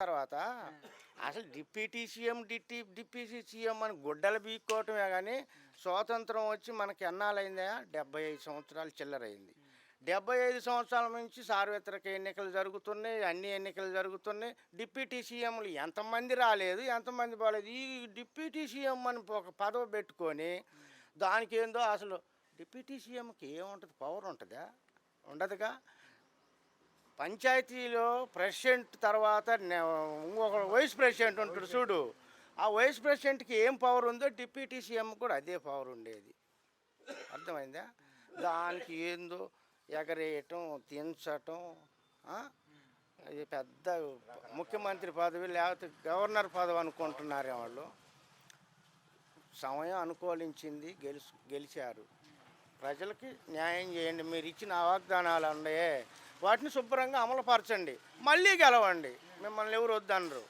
తర్వాత అసలు deputy CM deputy CM అని గుడ్డలు బీక్కోవటమే కానీ స్వాతంత్రం వచ్చి మనకి ఎన్నాళ్ళైందా 75 సంవత్సరాలు చిల్లరైంది. 75 సంవత్సరాల నుంచి సార్వత్రిక ఎన్నికలు జరుగుతున్నాయి, అన్ని ఎన్నికలు జరుగుతున్నాయి. డిప్యూటీ సీఎంలు ఎంతమంది రాలేదు, ఎంతమంది పోలేదు. ఈ డిప్యూటీ సీఎం అని ఒక పదవి పెట్టుకొని దానికి ఏందో అసలు డిప్యూటీ సీఎంకి ఏముంటుంది, పవర్ ఉంటుందా? ఉండదుగా. పంచాయతీలో ప్రెసిడెంట్ తర్వాత ఇంకొక వైస్ ప్రెసిడెంట్ ఉంటాడు చూడు, ఆ వైస్ ప్రెసిడెంట్కి ఏం పవర్ ఉందో డిప్యూటీ సీఎం కూడా అదే పవర్ ఉండేది. అర్థమైందా? దానికి ఏందో ఎగరేయటం, దించటం, అది పెద్ద ముఖ్యమంత్రి పదవి లేకపోతే గవర్నర్ పదవి అనుకుంటున్నారు వాళ్ళు. సమయం అనుకూలించింది, గెలిచారు. ప్రజలకి న్యాయం చేయండి. మీరు ఇచ్చిన వాగ్దానాలు ఉన్నాయే వాటిని శుభ్రంగా అమలుపరచండి, మళ్ళీ గెలవండి. మిమ్మల్ని ఎవరు వద్దనరు.